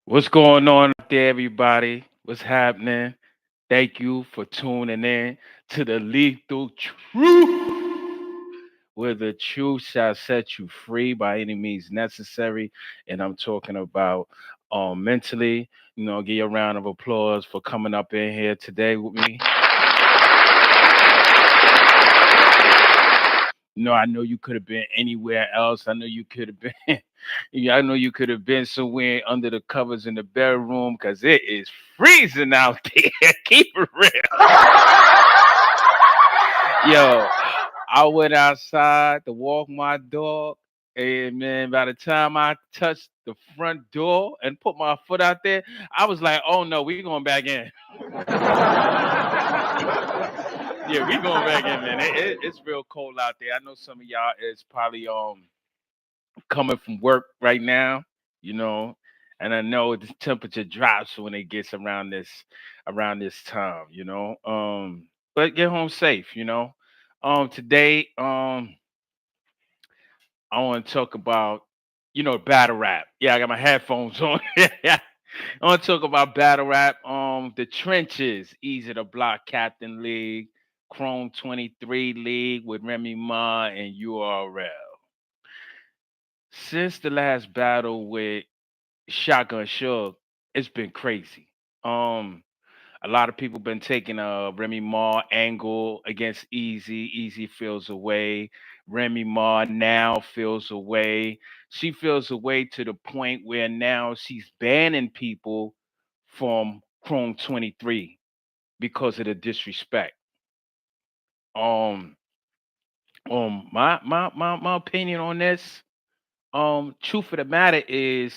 What's going on out there, everybody? What's happening? Thank you for tuning in to the Lethal Truth, where the truth shall set you free by any means necessary. And I'm talking about mentally. Give you a round of applause for coming up in here today with me. No, I know you could have been anywhere else. I know you could have been. Yeah, I know you could have been somewhere under the covers in the bedroom because it is freezing out there. Keep it real. Yo, I went outside to walk my dog, and man, by the time I touched the front door and put my foot out there, I was like, "Oh no, we going back in." Yeah, we going back in, man. It's real cold out there. I know some of y'all is probably coming from work right now, you know, and I know the temperature drops when it gets around this time, But get home safe. Today, I want to talk about, battle rap. Yeah, I got my headphones on. Yeah. I want to talk about battle rap. The trenches, Easy to Block Captain League, Chrome 23 League with Remy Ma and URL. Since the last battle with Shotgun Suge, it's been crazy. Um, a lot of people been taking a Remy Ma angle against Easy. Easy feels away. Remy Ma now feels away. She feels away to the point where now she's banning people from Chrome 23 because of the disrespect. Um, my opinion on this. Truth of the matter is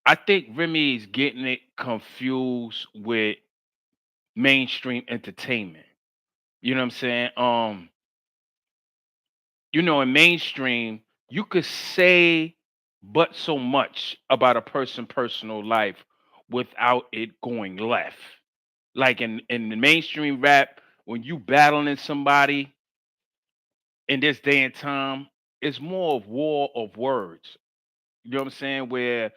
I think Remy is getting it confused with mainstream entertainment. You know what I'm saying? In mainstream, you could say but so much about a person's personal life without it going left. Like in the mainstream rap, when you battling somebody in this day and time, it's more of war of words. You know what I'm saying? Where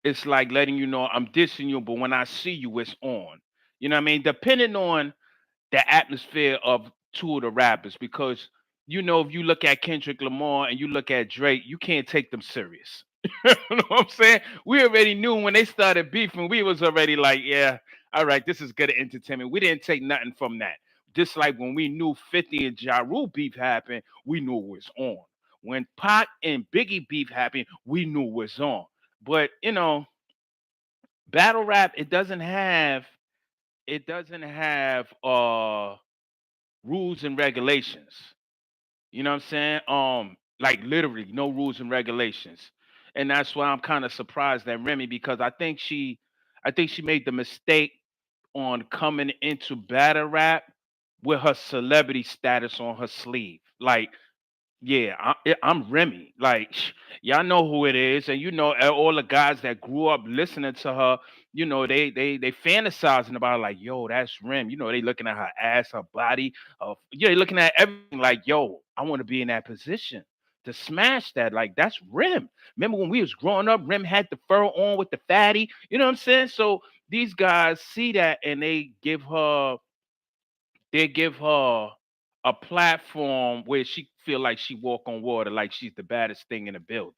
it's like letting you know I'm dissing you, but when I see you, it's on. You know what I mean? Depending on the atmosphere of two of the rappers, because if you look at Kendrick Lamar and you look at Drake, you can't take them serious. You know what I'm saying? We already knew when they started beefing, we was already like, yeah, all right, this is good entertainment. We didn't take nothing from that. Just like when we knew 50 and Ja Rule beef happened, we knew it was on. When Pac and Biggie beef happened, we knew it was on. But battle rap, it doesn't have rules and regulations. You know what I'm saying? Like literally no rules and regulations. And that's why I'm kind of surprised at Remy because I think she made the mistake on coming into battle rap with her celebrity status on her sleeve. Like, yeah, I'm Remy. Like, y'all know who it is, and all the guys that grew up listening to her. They fantasizing about like, yo, that's Rem. They looking at her ass, her body. They looking at everything like, yo, I want to be in that position to smash that. Like, that's Rem. Remember when we was growing up, Rem had the fur on with the fatty. You know what I'm saying? So these guys see that and they give her a platform where she feel like she walk on water, like she's the baddest thing in the building.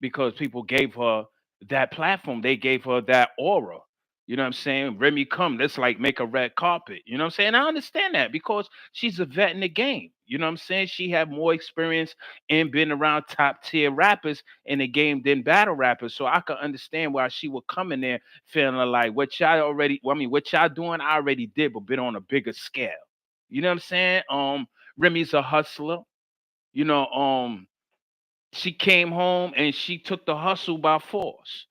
Because people gave her that platform, they gave her that aura. You know what I'm saying? Remy come, let's like make a red carpet. You know what I'm saying? I understand that because she's a vet in the game. You know what I'm saying? She had more experience and been around top tier rappers in the game than battle rappers. So I could understand why she would come in there feeling like what y'all doing, I already did, but been on a bigger scale. You know what I'm saying? Remy's a hustler. You know, she came home and she took the hustle by force.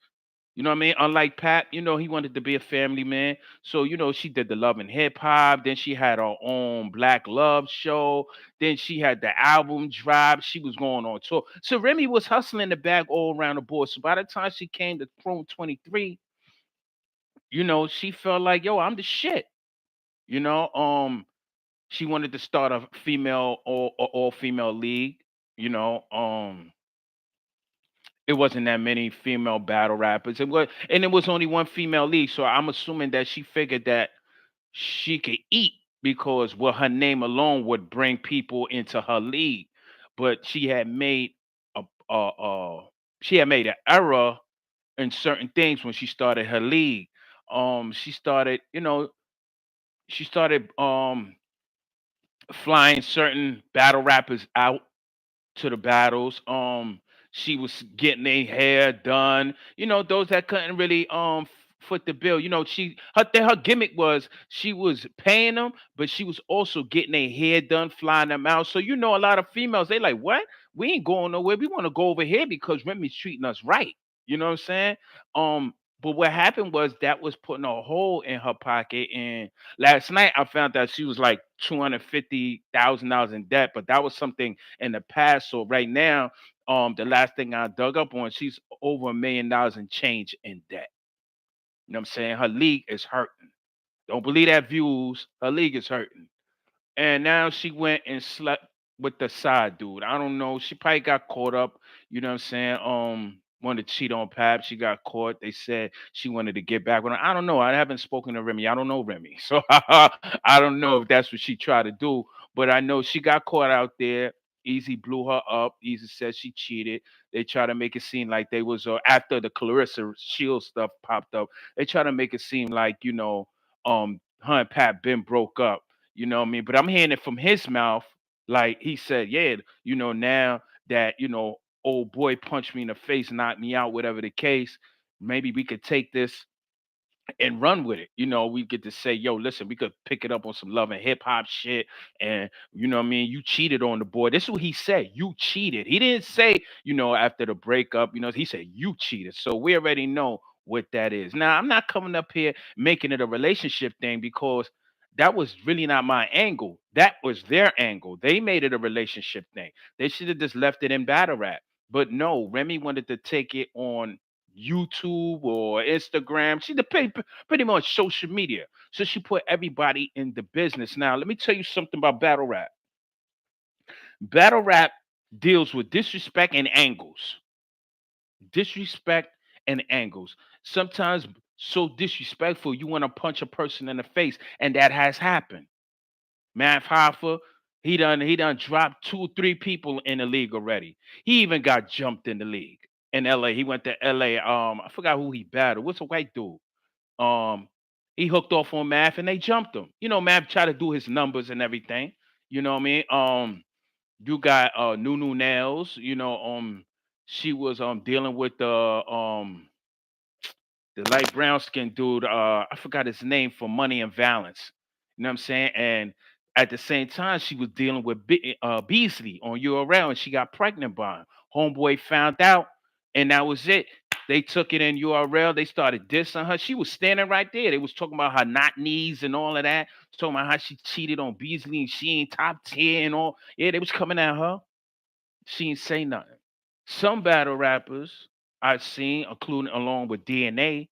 You know what I mean? Unlike Pat, he wanted to be a family man. So, she did the love and hip hop. Then she had her own Black Love show. Then she had the album drop. She was going on tour. So Remy was hustling the bag all around the board. So by the time she came to Chrome 23, she felt like, yo, I'm the shit. You know, she wanted to start a female all female league, you know. It wasn't that many female battle rappers. It was only one female lead. So I'm assuming that she figured that she could eat because well, her name alone would bring people into her league. But a, a, a she had made an error in certain things when she started her league. She started, she started flying certain battle rappers out to the battles. She was getting their hair done. Those that couldn't really foot the bill. Her gimmick was she was paying them, but she was also getting their hair done, flying them out. So a lot of females they like what? We ain't going nowhere. We want to go over here because Remy's treating us right. You know what I'm saying? Um, but what happened was that was putting a hole in her pocket. And last night I found that she was like $250,000 in debt, but that was something in the past. So right now, the last thing I dug up on, she's over $1 million in change in debt. You know what I'm saying? Her league is hurting. Don't believe that views. Her league is hurting. And now she went and slept with the side dude. I don't know. She probably got caught up. You know what I'm saying? Wanted to cheat on Pap. She got caught. They said she wanted to get back with him. I don't know. I haven't spoken to Remy. I don't know Remy. So I don't know if that's what she tried to do. But I know she got caught out there. Easy blew her up. Easy said she cheated. They try to make it seem like they was after the Clarissa Shield stuff popped up. They try to make it seem like her and Pat been broke up. You know what I mean? But I'm hearing it from his mouth, like he said, yeah, now that, old boy punched me in the face, knocked me out, whatever the case, maybe we could take this and run with it. We get to say, yo, listen, we could pick it up on some love and hip hop shit. And you know what I mean? You cheated on the boy. This is what he said. You cheated. He didn't say, after the breakup, he said you cheated. So we already know what that is. Now, I'm not coming up here making it a relationship thing because that was really not my angle. That was their angle. They made it a relationship thing. They should have just left it in battle rap. But no, Remy wanted to take it on YouTube or Instagram. She pretty much social media. So she put everybody in the business. Now, let me tell you something about battle rap. Battle rap deals with disrespect and angles. Disrespect and angles. Sometimes so disrespectful, you want to punch a person in the face, and that has happened. Matt Hoffa, he done dropped 2, 3 people in the league already. He even got jumped in the league in LA. He went to LA. I forgot who he battled. What's a white dude? Um, he hooked off on Math and they jumped him. Math tried to do his numbers and everything. You know what I mean? You got Nunu Nails, she was dealing with the light brown skinned dude, I forgot his name for Money and Balance. You know what I'm saying? And at the same time, she was dealing with Beasley on URL and she got pregnant by him. Homeboy found out, and that was it. They took it in URL. They started dissing her. She was standing right there. They was talking about her not knees and all of that. Talking about how she cheated on Beasley and she ain't top 10 and all. Yeah, they was coming at her. She ain't say nothing. Some battle rappers I've seen, including along with DNA,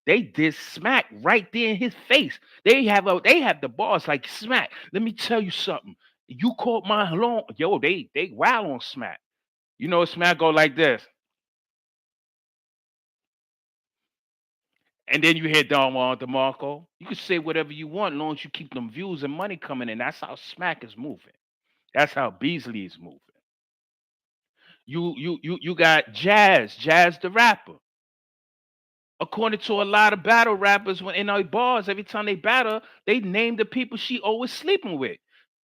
they did Smack right there in his face. They have the bars like Smack. Let me tell you something. You caught my lawn. Yo, they wild on Smack. Smack go like this. And then you hear Don Juan DeMarco. You can say whatever you want as long as you keep them views and money coming in. That's how Smack is moving. That's how Beasley is moving. You got Jazz the rapper. According to a lot of battle rappers, when in our bars, every time they battle, they name the people she always sleeping with.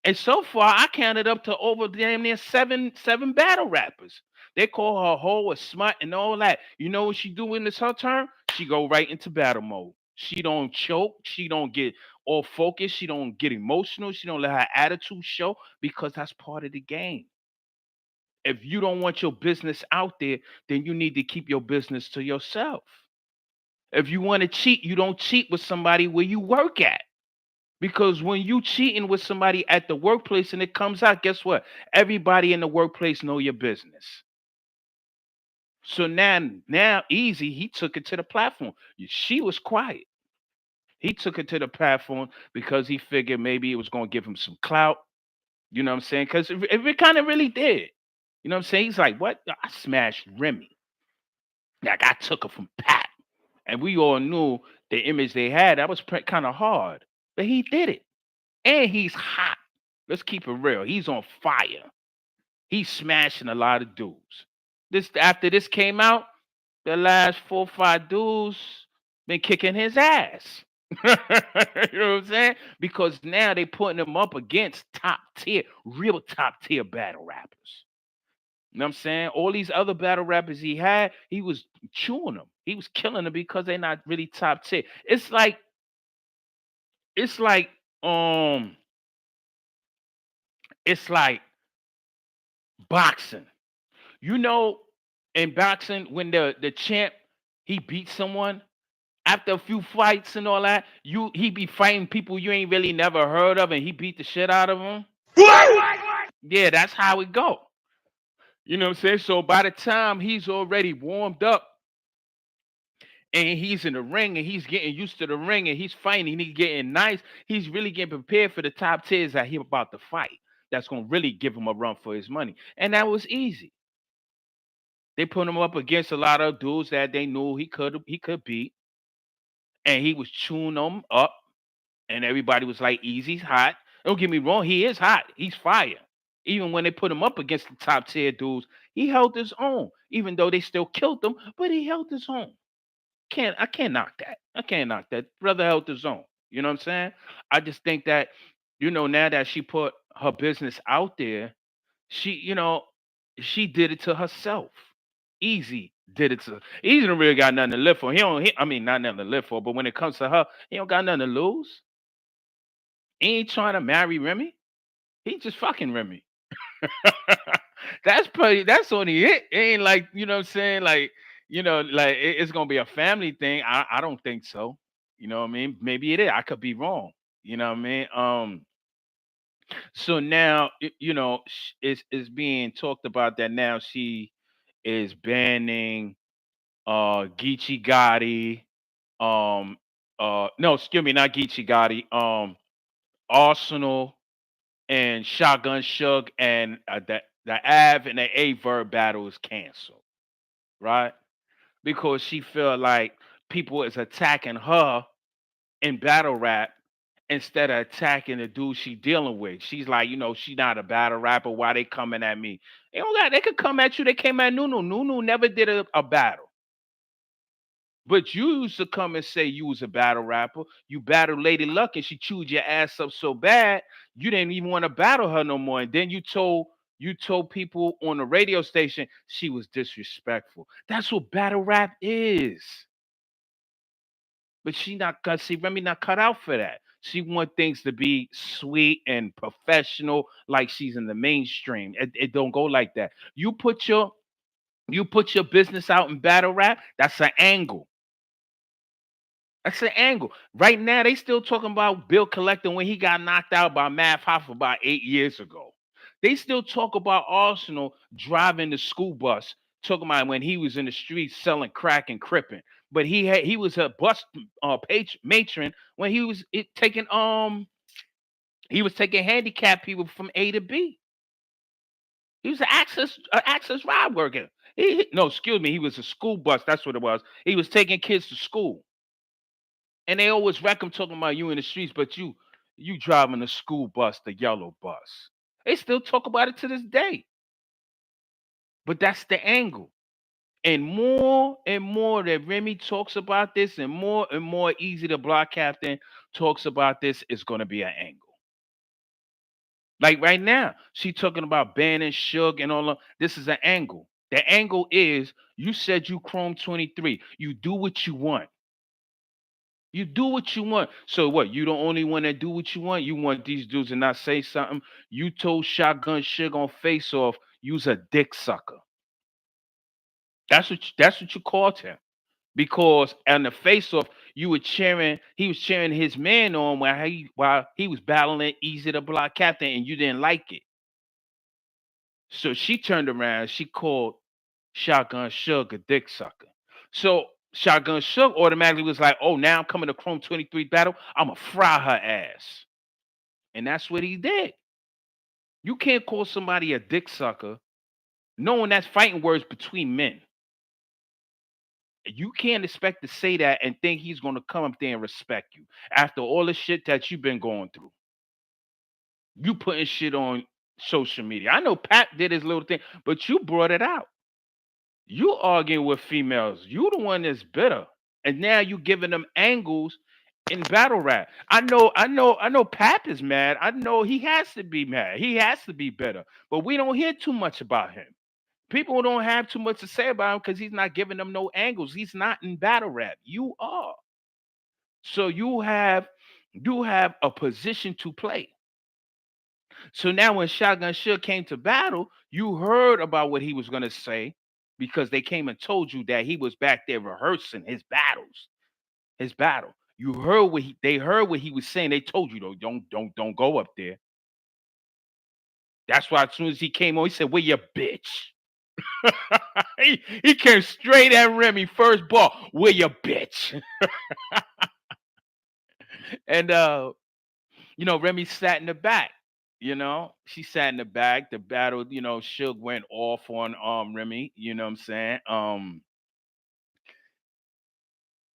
And so far, I counted up to over damn near seven battle rappers. They call her hoe, a smut, and all that. You know what she do when it's her turn? She go right into battle mode. She don't choke. She don't get all focused. She don't get emotional. She don't let her attitude show because that's part of the game. If you don't want your business out there, then you need to keep your business to yourself. If you want to cheat, you don't cheat with somebody where you work at. Because when you cheating with somebody at the workplace and it comes out, guess what? Everybody in the workplace know your business. So now easy, he took it to the platform. She was quiet. He took it to the platform because he figured maybe it was going to give him some clout. You know what I'm saying? Because if it kind of really did. You know what I'm saying? He's like, what? I smashed Remy. Like I took her from Pat, and we all knew the image they had. That was kind of hard, but he did it, and he's hot. Let's keep it real. He's on fire. He's smashing a lot of dudes. This after this came out, the last 4 or 5 dudes been kicking his ass. You know what I'm saying? Because now they putting him up against top tier, real top tier battle rappers. You know what I'm saying? All these other battle rappers he had, he was chewing them. He was killing them because they're not really top tier. It's like um it's like boxing. You know, in boxing, when the champ he beats someone after a few fights and all that, he be fighting people you ain't really never heard of, and he beat the shit out of them. What? Yeah, that's how it go. You know what I'm saying? So by the time he's already warmed up and he's in the ring and he's getting used to the ring and he's fighting and he's getting nice, he's really getting prepared for the top tiers that he about to fight. That's gonna really give him a run for his money, and that was easy. They put him up against a lot of dudes that they knew he could beat, and he was chewing them up, and everybody was like, "Easy's hot." Don't get me wrong, he is hot. He's fire. Even when they put him up against the top tier dudes, he held his own. Even though they still killed him, but he held his own. I can't knock that. I can't knock that. Brother held his own. You know what I'm saying? I just think that, now that she put her business out there, she did it to herself. Easy did it to Easy don't really got nothing to live for. I mean, not nothing to live for, but when it comes to her, he don't got nothing to lose. He ain't trying to marry Remy. He just fucking Remy. That's only it. It ain't like, what I'm saying? Like, like it's gonna be a family thing. I don't think so. You know what I mean? Maybe it is. I could be wrong. You know what I mean? So now, it's being talked about that now she is banning Geechee Gotti, no, excuse me, not Geechee Gotti, Arsenal and Shotgun Shug, and the Av and the A Verb battle is canceled, right? Because she feel like people is attacking her in battle rap instead of attacking the dude she dealing with. She's like, she not a battle rapper. Why they coming at me? They could come at you. They came at Nunu. Nunu never did a battle. But you used to come and say you was a battle rapper. You battled Lady Luck and she chewed your ass up so bad you didn't even want to battle her no more. And then you told people on the radio station she was disrespectful. That's what battle rap is. But she not cut. See, Remy not cut out for that. She want things to be sweet and professional, like she's in the mainstream. It don't go like that. You put your business out in battle rap. That's an angle. That's the angle. Right now, they still talking about Bill Collector when he got knocked out by Math Hoffa about 8 years ago. They still talk about Arsenal driving the school bus, talking about when he was in the streets selling crack and cripping. But he was a bus matron when he was taking handicapped people from A to B. He was an access ride worker. No, excuse me, he was a school bus. That's what it was. He was taking kids to school. And they always wreck him talking about you in the streets, but you driving the school bus, the yellow bus. They still talk about it to this day. But that's the angle. And more that Remy talks about this, and more Easy the Block Captain talks about this, is gonna be an angle. Like right now, she talking about banning Suge and all of this is an angle. The angle is you said you Chrome 23. You do what you want. You do what you want. So what? You the only one that do what you want. You want these dudes to not say something. You told Shotgun Sugar on Face Off, you's a dick sucker. That's what you called him. Because on the Face Off, you were cheering. He was cheering his man on while he was battling Easy the Block Captain, and you didn't like it. So she turned around. She called Shotgun Sugar dick sucker. So Shotgun Sugar automatically was like, "Oh, now I'm coming to Chrome 23 battle. I'ma fry her ass," and that's what he did. You can't call somebody a dick sucker, knowing that's fighting words between men. You can't expect to say that and think he's gonna come up there and respect you after all the shit that you've been going through. You putting shit on social media. I know Pat did his little thing, but you brought it out. You arguing with females. You the one that's bitter. And now you giving them angles in battle rap. I know Pap is mad. I know he has to be mad. He has to be bitter. But we don't hear too much about him. People don't have too much to say about him because he's not giving them no angles. He's not in battle rap. You are. So you have a position to play. So now when Shotgun Suge came to battle, you heard about what he was gonna say because they came and told you that he was back there rehearsing his battles, his battle. You heard they heard what he was saying. They told you though, don't go up there. That's why as soon as he came on, he said, "Where your bitch?" he came straight at Remy first ball. Where your bitch? And Remy sat in the back. She sat in the back. The battle, Suge went off on Remy. You know what I'm saying?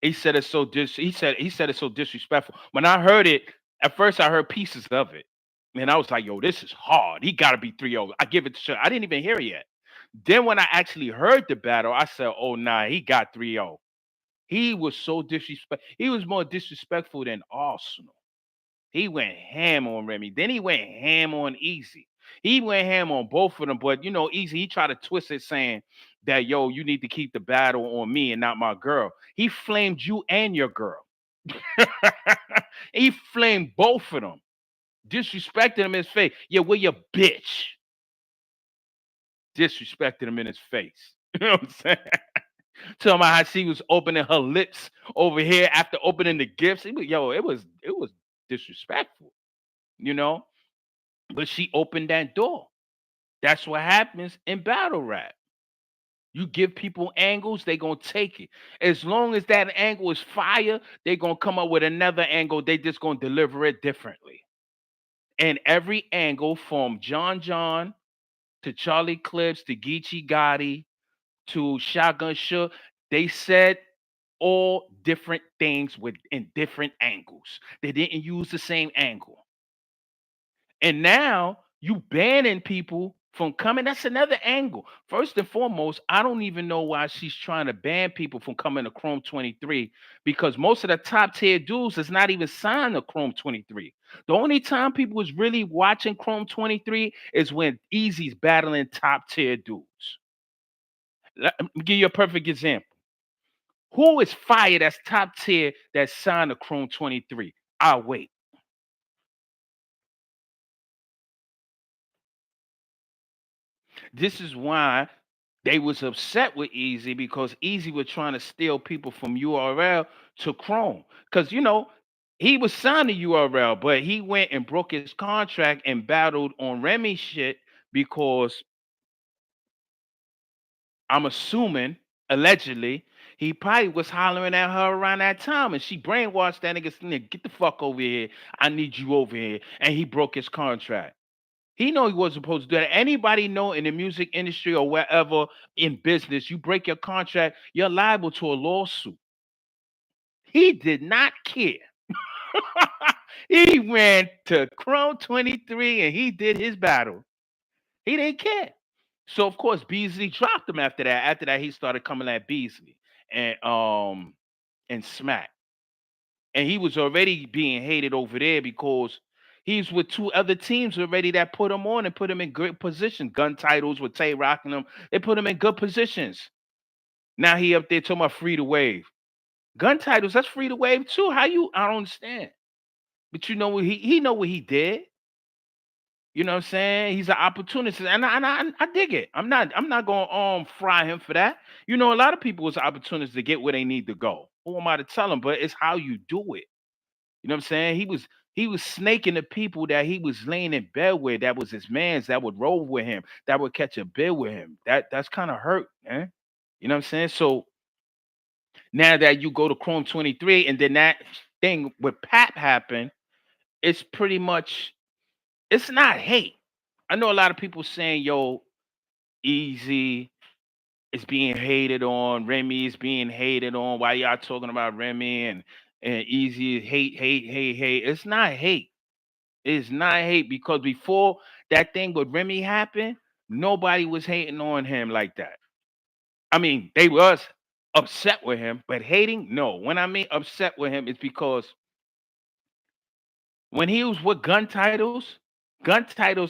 He said it's so disrespectful. When I heard it, at first I heard pieces of it. And I was like, yo, this is hard. He gotta be 3-0. I give it to Suge. I didn't even hear it yet. Then when I actually heard the battle, I said, oh nah, he got 3-0. He was so disrespectful. He was more disrespectful than Arsenal. He went ham on Remy. Then he went ham on Easy. He went ham on both of them. But Easy, he tried to twist it saying that, yo, you need to keep the battle on me and not my girl. He flamed you and your girl. He flamed both of them. Disrespected him in his face. Yeah, where your bitch? Disrespected him in his face. You know what I'm saying? Talking about how she was opening her lips over here after opening the gifts. It was disrespectful, you know. But she opened that door. That's what happens in battle rap. You give people angles, they gonna take it. As long as that angle is fire, they gonna come up with another angle. They just gonna deliver it differently. And every angle from John to Charlie Clips to Geechee Gotti to Shotgun Shook, they said all different things with in different angles. They didn't use the same angle. And now you banning people from coming. That's another angle. First and foremost, I don't even know why she's trying to ban people from coming to Chrome 23 because most of the top tier dudes is not even signed to Chrome 23. The only time people is really watching Chrome 23 is when Easy's battling top tier dudes. Let me give you a perfect example. Who is fired as top tier that signed to Chrome 23? I'll wait. This is why they was upset with Easy because Easy was trying to steal people from URL to Chrome. Because he was signed to URL, but he went and broke his contract and battled on Remy shit because I'm assuming, allegedly, he probably was hollering at her around that time and she brainwashed that nigga, get the fuck over here. I need you over here. And he broke his contract. He know he wasn't supposed to do that. Anybody know in the music industry or wherever in business, you break your contract, you're liable to a lawsuit. He did not care. He went to Chrome 23 and he did his battle. He didn't care. So of course Beasley dropped him after that. After that, he started coming at Beasley and Smack. And he was already being hated over there because he's with two other teams already that put him on and put him in good position. Gun titles with Tay rocking him. They put him in good positions. Now he up there talking about free to wave. Gun titles, that's free to wave too. I don't understand. But you know what he know what he did. You know what I'm saying? He's an opportunist, and I dig it. I'm not gonna fry him for that. A lot of people is opportunists to get where they need to go. Who am I to tell them? But it's how you do it. You know what I'm saying? He was snaking the people that he was laying in bed with. That was his mans that would roll with him, that would catch a bill with him. That's kind of hurt, man. You know what I'm saying? So now that you go to Chrome 23 and then that thing with Pat happened, it's pretty much it's not hate. I know a lot of people saying, yo, Easy is being hated on. Remy is being hated on. Why y'all talking about Remy and Easy hate? It's not hate. It's not hate because before that thing with Remy happened, nobody was hating on him like that. I mean, they was upset with him, but hating, no. When I mean upset with him, it's because when he was with gun titles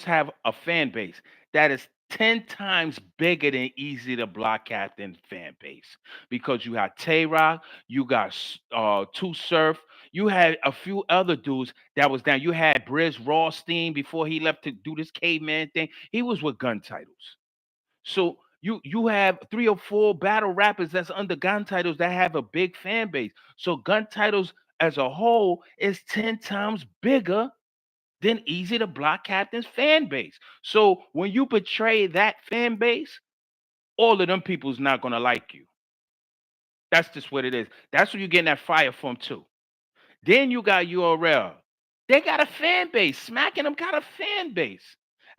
have a fan base that is 10 times bigger than Easy the Block Captain fan base. Because you had Tay Rock, you got Two Surf, you had a few other dudes that was down. You had Briz Rawstein before he left to do this caveman thing. He was with gun titles. So you have three or four battle rappers that's under gun titles that have a big fan base. So gun titles as a whole is 10 times bigger than Easy to Block Captain's fan base. So when you betray that fan base, all of them people's not gonna like you. That's just what it is. That's where you're getting that fire from too. Then you got URL. They got a fan base. Smacking them got a fan base.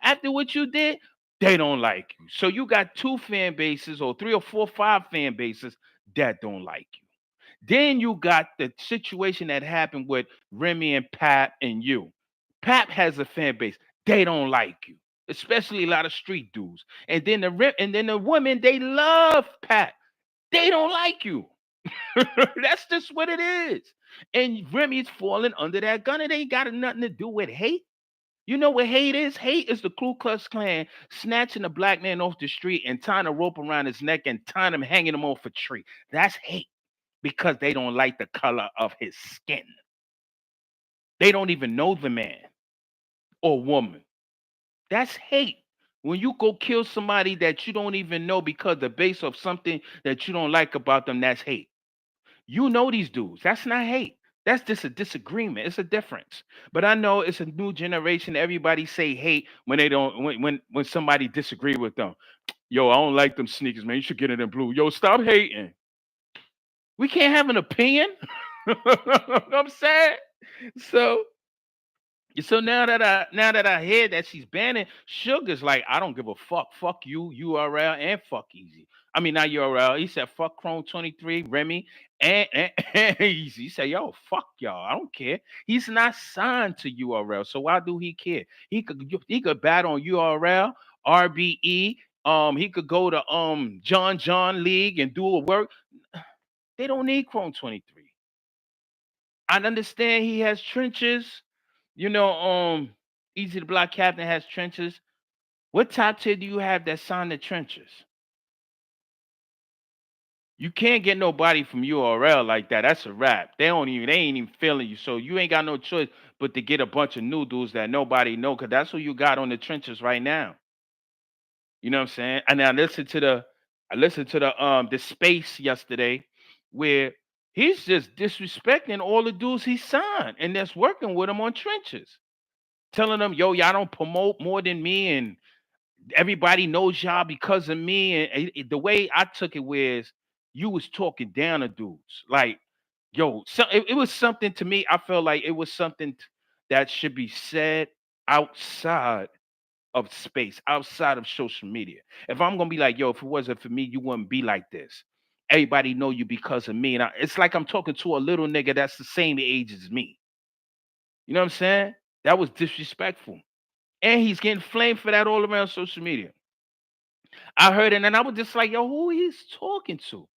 After what you did, they don't like you. So you got two fan bases or three or four, five fan bases that don't like you. Then you got the situation that happened with Remy and Pap and you. Pap has a fan base. They don't like you, especially a lot of street dudes. And then the women they love Pap. They don't like you. That's just what it is. And Remy's falling under that gun. It ain't got nothing to do with hate. You know what hate is? Hate is the Ku Klux Klan snatching a black man off the street and tying a rope around his neck and tying him, hanging him off a tree. That's hate because they don't like the color of his skin. They don't even know the man or woman. That's hate. When you go kill somebody that you don't even know because the base of something that you don't like about them, that's hate. You know these dudes. That's not hate. That's just a disagreement. It's a difference. But I know it's a new generation. Everybody say hate when they don't when somebody disagree with them. Yo, I don't like them sneakers, man. You should get it in blue. Yo, stop hating. We can't have an opinion. You know what I'm saying? So now that I hear that she's banning Sugar's like, I don't give a fuck. Fuck you, URL, and fuck Easy. I mean not URL. He said fuck Chrome 23, Remy, and Easy. He said, yo, fuck y'all. I don't care. He's not signed to URL. So why do he care? He could bat on URL, RBE. He could go to John League and do a work. They don't need Chrome 23. I understand he has trenches. You know, Easy the Block Captain has trenches. What top tier do you have that signed the trenches? You can't get nobody from URL like that. That's a wrap. They ain't even feeling you. So you ain't got no choice but to get a bunch of new dudes that nobody know, cause that's who you got on the trenches right now. You know what I'm saying? And I listened to the space yesterday where he's just disrespecting all the dudes he signed and that's working with him on trenches. Telling them, yo, y'all don't promote more than me, and everybody knows y'all because of me. And the way I took it was you was talking down to dudes. Like, yo, it was something to me. I felt like it was something that should be said outside of space, outside of social media. If I'm gonna be like, yo, if it wasn't for me, you wouldn't be like this. Everybody know you because of me. And it's like I'm talking to a little nigga that's the same age as me. You know what I'm saying? That was disrespectful. And he's getting flamed for that all around social media. I heard it and I was just like, yo, who he's talking to?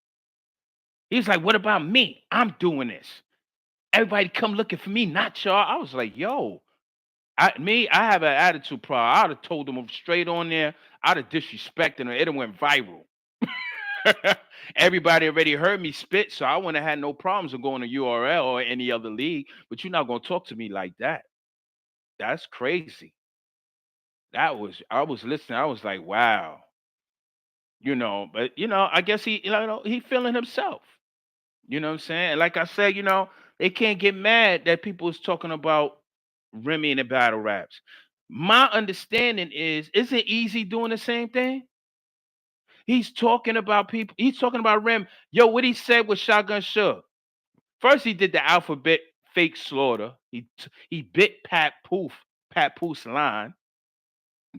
He's like, what about me? I'm doing this. Everybody come looking for me, not y'all. I was like, yo, I have an attitude problem. I'd have told them straight on there. I'd have disrespected them. It went viral. Everybody already heard me spit, so I wouldn't have had no problems of going to URL or any other league. But you're not gonna talk to me like that. That's crazy. I was listening. I was like, wow. But I guess he feeling himself. You know what I'm saying? And like I said, they can't get mad that people is talking about Remy in the battle raps. My understanding is, isn't Easy doing the same thing? He's talking about people. He's talking about Rem. Yo, what he said with Shotgun Suge. First, he did the alphabet fake slaughter. He bit Pat Poof's line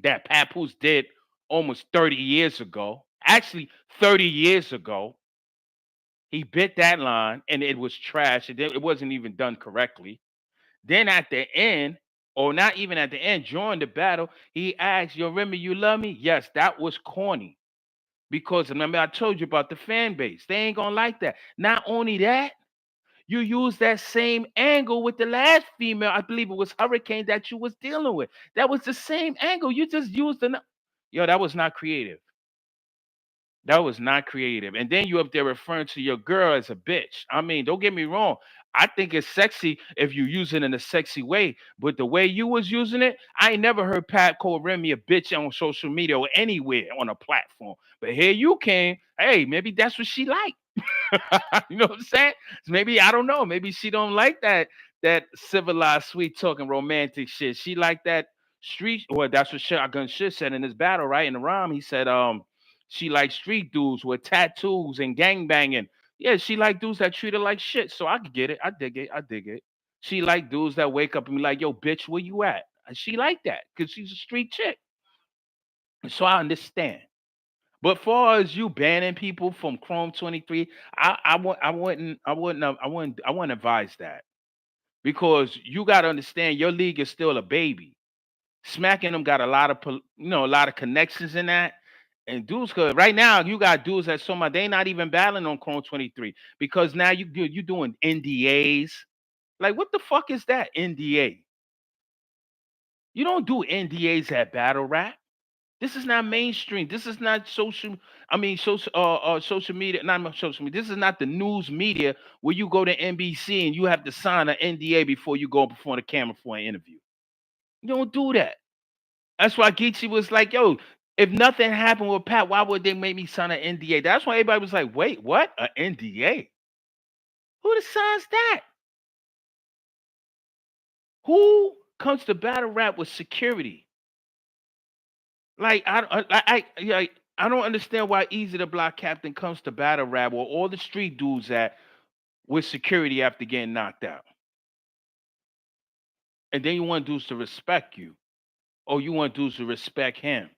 that Pat Poof's did almost 30 years ago. Actually, 30 years ago, he bit that line and it was trash. It wasn't even done correctly. Then at the end, or not even at the end, during the battle, he asked, Yo, Remy, you love me? Yes, that was corny. Because remember, I told you about the fan base. They ain't gonna like that. Not only that, you use that same angle with the last female, I believe it was Hurricane that you was dealing with. That was the same angle. You just used the yo, that was not creative. That was not creative. And then you up there referring to your girl as a bitch. I mean, don't get me wrong. I think it's sexy if you use it in a sexy way. But the way you was using it, I ain't never heard Pat call Remy a bitch on social media or anywhere on a platform. But here you came. Hey, maybe that's what she like. You know what I'm saying? Maybe I don't know. Maybe she don't like that civilized, sweet talking, romantic shit. She like that street. Well, that's what Shotgun Shit said in this battle, right? In the rhyme, he said, she like street dudes with tattoos and gang banging. Yeah, she like dudes that treat her like shit. So I could get it. I dig it. I dig it. She like dudes that wake up and be like, "Yo, bitch, where you at?" And she like that because she's a street chick. So I understand. But far as you banning people from Chrome 23, I wouldn't advise that because you got to understand your league is still a baby. Smacking them got a lot of a lot of connections in that. And dudes could right now you got dudes that so much they not even battling on Chrome 23 because now you doing NDAs. Like what the fuck is that NDA? You don't do NDAs at battle rap. This is not mainstream. This is not social. I mean, social media. Not social media. This is not the news media where you go to NBC and you have to sign an NDA before you go before the camera for an interview. You don't do that. That's why Geechee was like, "Yo, if nothing happened with Pat, why would they make me sign an NDA?" That's why everybody was like, "Wait, what? An NDA? Who decides that? Who comes to battle rap with security? Like yeah, I don't understand why Easy the Block Captain comes to battle rap where all the street dudes at with security after getting knocked out, and then you want dudes to respect you, or you want dudes to respect him.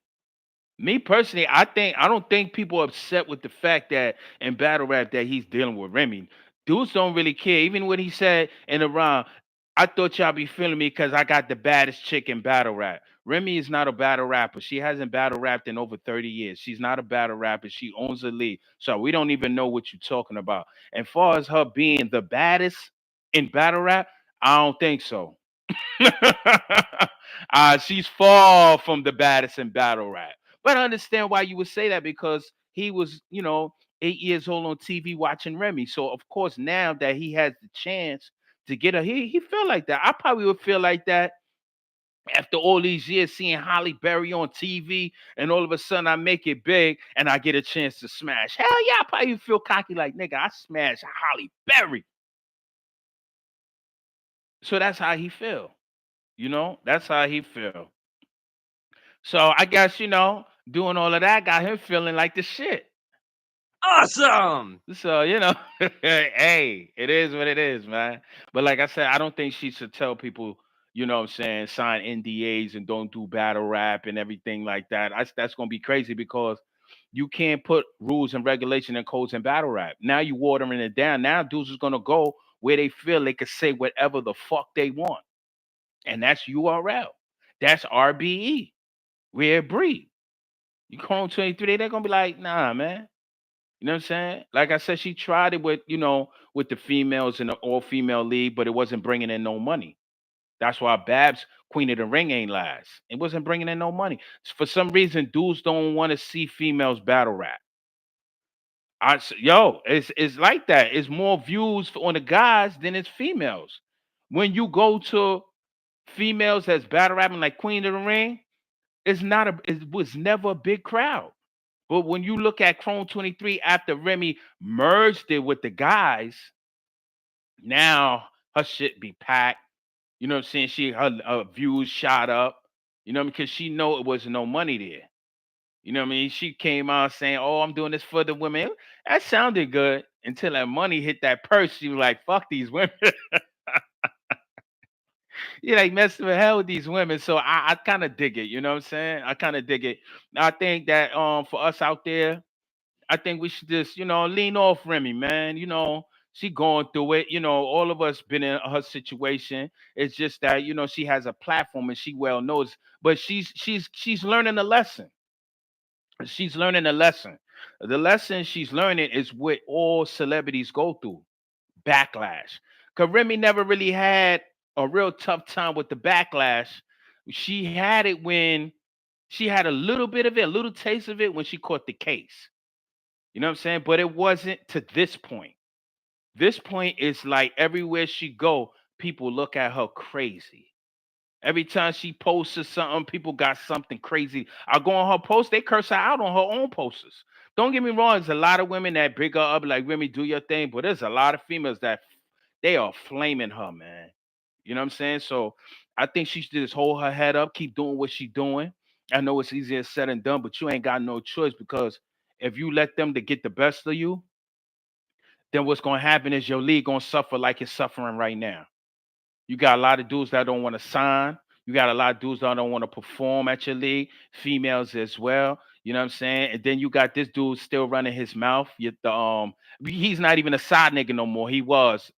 Me personally, I don't think people are upset with the fact that in battle rap that he's dealing with Remy. Dudes don't really care. Even when he said in the round, I thought y'all be feeling me because I got the baddest chick in battle rap. Remy is not a battle rapper. She hasn't battle rapped in over 30 years. She's not a battle rapper. She owns a league. So we don't even know what you're talking about. And far as her being the baddest in battle rap, I don't think so. She's far from the baddest in battle rap. But I understand why you would say that because he was, 8 years old on TV watching Remy. So of course, now that he has the chance to get her, he feel like that. I probably would feel like that after all these years seeing Holly Berry on TV, and all of a sudden I make it big and I get a chance to smash. Hell yeah, I probably feel cocky like nigga, I smashed Holly Berry. So that's how he feel. That's how he feel. So I guess doing all of that got him feeling like the shit. Awesome. So hey, it is what it is, man. But like I said, I don't think she should tell people, what I'm saying, sign NDAs and don't do battle rap and everything like that. That's gonna be crazy because you can't put rules and regulation and codes in battle rap. Now you watering it down. Now dudes is gonna go where they feel they can say whatever the fuck they want, and that's URL. That's RBE. Where it breed. You call them 23, they're gonna be like, nah, man. You know what I'm saying? Like I said, she tried it with the females in the all female league, but it wasn't bringing in no money. That's why Babs Queen of the Ring ain't last. It wasn't bringing in no money. For some reason, dudes don't want to see females battle rap. It's like that. It's more views on the guys than it's females. When you go to females that's battle rapping like Queen of the Ring, it was never a big crowd. But when you look at Chrome 23 after Remy merged it with the guys, now her shit be packed. You know what I'm saying? Her views shot up. Because she know it wasn't no money there. You know what I mean? She came out saying, "Oh, I'm doing this for the women." That sounded good until that money hit that purse. She was like, "Fuck these women." You like messing with hell with these women. So I kind of dig it. You know what I'm saying? I kind of dig it. I think that for us out there. I think we should just, lean off Remy, man. She going through it. All of us been in her situation. It's just that, she has a platform and she well knows, but she's learning a lesson. She's learning a lesson. The lesson she's learning is what all celebrities go through: backlash. Cause Remy never really had a real tough time with the backlash. She had it when she had a little bit of it, a little taste of it when she caught the case. You know what I'm saying? But it wasn't to this point. This point is like everywhere she go, people look at her crazy. Every time she posts something, people got something crazy. I go on her post, they curse her out on her own posters. Don't get me wrong, there's a lot of women that big her up like Remy, do your thing, but there's a lot of females that they are flaming her, man. You know what I'm saying? So I think she should just hold her head up, keep doing what she's doing. I know it's easier said than done, but you ain't got no choice because if you let them to get the best of you, then what's gonna happen is your league gonna suffer like it's suffering right now. You got a lot of dudes that don't want to sign. You got a lot of dudes that don't want to perform at your league, females as well. You know what I'm saying? And then you got this dude still running his mouth. He's not even a side nigga no more. He was.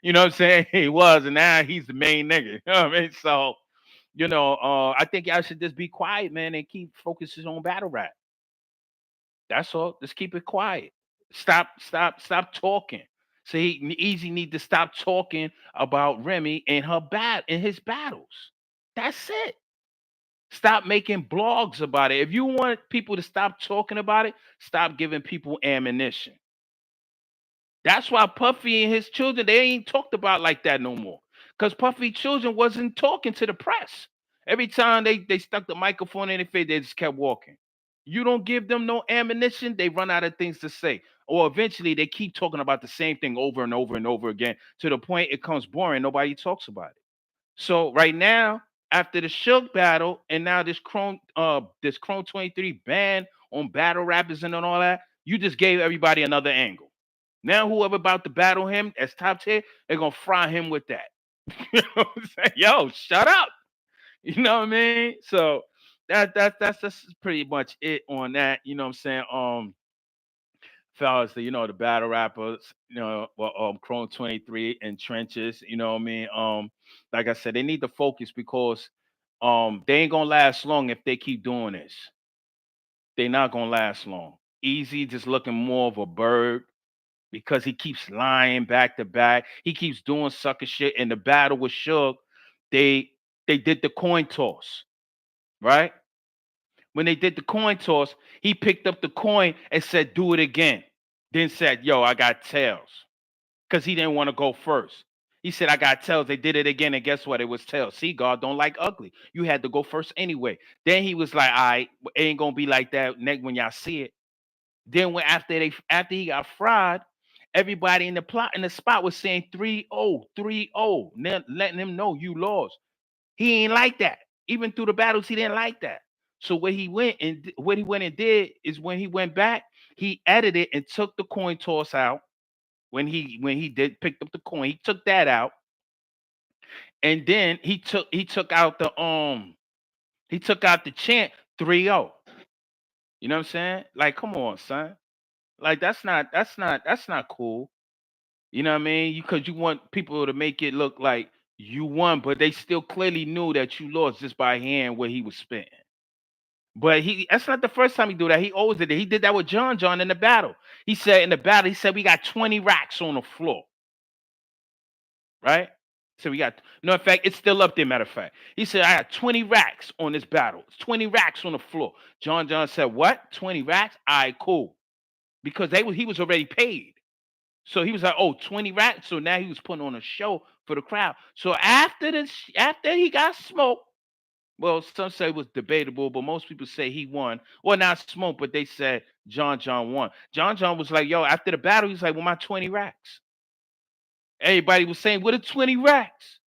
You know what I'm saying? He was, and now he's the main nigga. You know what I mean? So, I think y'all should just be quiet, man, and keep focusing on battle rap. That's all. Just keep it quiet. Stop talking. So Easy need to stop talking about Remy and his battles. That's it. Stop making blogs about it. If you want people to stop talking about it, stop giving people ammunition. That's why Puffy and his children, they ain't talked about like that no more. Because Puffy children wasn't talking to the press. Every time they stuck the microphone in their face, they just kept walking. You don't give them no ammunition, they run out of things to say. Or eventually they keep talking about the same thing over and over and over again to the point it comes boring. Nobody talks about it. So right now, after the Shook battle, and now this Chrome 23 ban on battle rappers and all that, you just gave everybody another angle. Now whoever about to battle him as top tier, they're gonna fry him with that. You know what I'm saying? Yo, shut up. You know what I mean? So that's just pretty much it on that. You know what I'm saying? Fellas, the battle rappers, well, Chrome 23 and trenches, you know what I mean? Like I said, they need to focus because they ain't gonna last long if they keep doing this. They not gonna last long. Easy just looking more of a bird because he keeps lying back to back. He keeps doing sucker shit. In the battle with Suge, they they did the coin toss, right? When they did the coin toss, he picked up the coin and said, "Do it again." Then said, "Yo, I got tails," because he didn't want to go first. He said, "I got tails." They did it again, and guess what? It was tails. See, God don't like ugly. You had to go first anyway. Then he was like, "All right, it ain't gonna be like that next when y'all see it." Then when after he got fried, everybody in the spot was saying 3-0, 3-0, letting him know you lost. He ain't like that. Even through the battles, he didn't like that. So what he went and did is when he went back, he edited and took the coin toss out. When he did picked up the coin, he took that out, and then he took out the chant 3-0. You know what I'm saying? Like, come on, son. Like that's not cool. You know what I mean? Because you want people to make it look like you won, but they still clearly knew that you lost just by hearing what he was spitting. But that's not the first time he do that. He always did it. He did that with John in the battle. He said we got 20 racks on the floor, right? So we got no, in fact, it's still up there, matter of fact. He said, I got 20 racks on this battle. It's 20 racks on the floor. John said, what? 20 racks? All right, cool. Because he was already paid. So he was like, oh, 20 racks. So now he was putting on a show for the crowd. So after he got smoked, well, some say it was debatable, but most people say he won. Well, not smoked, but they said John won. John was like, yo, after the battle, he's like, well, my 20 racks. Everybody was saying, what are 20 racks?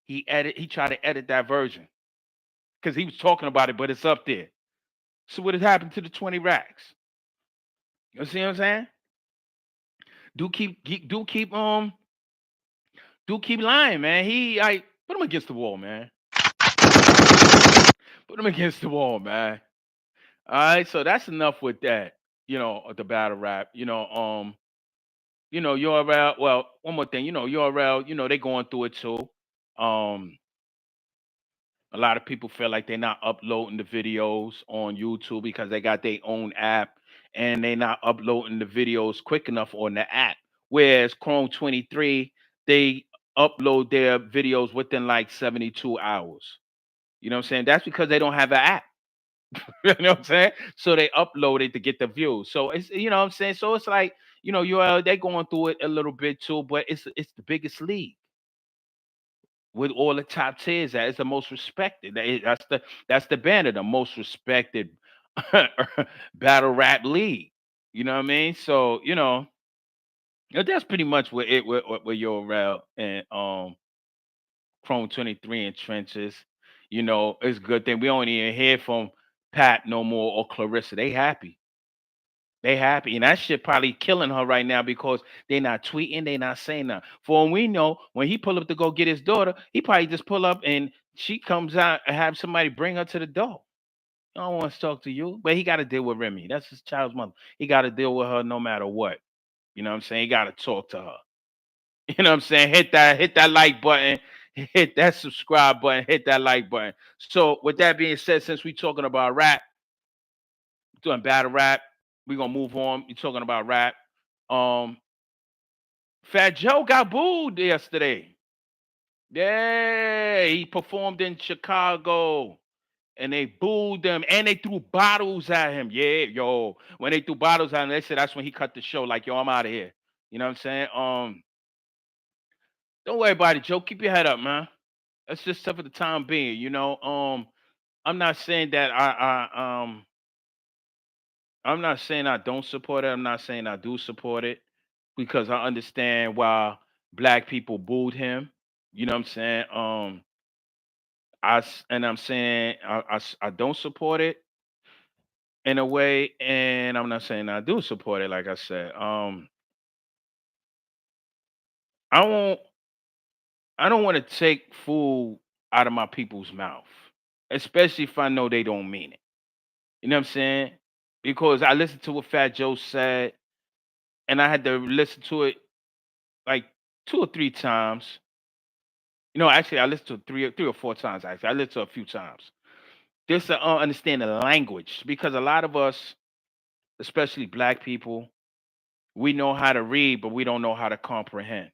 He tried to edit that version because he was talking about it, but it's up there. So what had happened to the 20 racks? You see what I'm saying? Do keep lying, man. I put him against the wall, man. Put him against the wall, man. All right, so that's enough with that. the battle rap. URL. Well, one more thing, URL. They going through it too. Um, a lot of people feel like they're not uploading the videos on YouTube because they got their own app and they're not uploading the videos quick enough on the app. Whereas Chrome 23, they upload their videos within like 72 hours. You know what I'm saying? That's because they don't have an app. You know what I'm saying? So they upload it to get the views. So it's you know what I'm saying. So it's like they going through it a little bit too, but it's the biggest league with all the top tiers. That is the most respected. That's the banner, the most respected battle rap league. You know what I mean? So that's pretty much what it with your rap and Chrome 23 and trenches. It's a good thing we don't even hear from Pat no more or Clarissa. They happy. They happy. And that shit probably killing her right now because they not tweeting, they not saying nothing. For all we know, when he pull up to go get his daughter, he probably just pull up and she comes out and have somebody bring her to the door. I don't want to talk to you. But he got to deal with Remy. That's his child's mother. He got to deal with her no matter what. You know what I'm saying? He got to talk to her. You know what I'm saying? Hit that like button, hit that subscribe button, hit that like button. So with that being said, since we talking about rap, doing battle rap, we gonna move on. We talking about rap. Um, Fat Joe got booed yesterday. Yeah, he performed in Chicago and they booed him and they threw bottles at him. Yeah, yo. When they threw bottles at him, they said that's when he cut the show. Like, yo, I'm out of here. You know what I'm saying? Don't worry about it, Joe. Keep your head up, man. That's just stuff for the time being, I'm not saying that I'm not saying I don't support it. I'm not saying I do support it because I understand why black people booed him. You know what I'm saying? And I'm saying I don't support it in a way, and I'm not saying I do support it. Like I said, I won't. I don't want to take food out of my people's mouth, especially if I know they don't mean it. You know what I'm saying? Because I listened to what Fat Joe said, and I had to listen to it like 2 or 3 times. Actually, I listened to it three or four times. Actually, I listened to it a few times just to understand the language, because a lot of us, especially black people, we know how to read, but we don't know how to comprehend.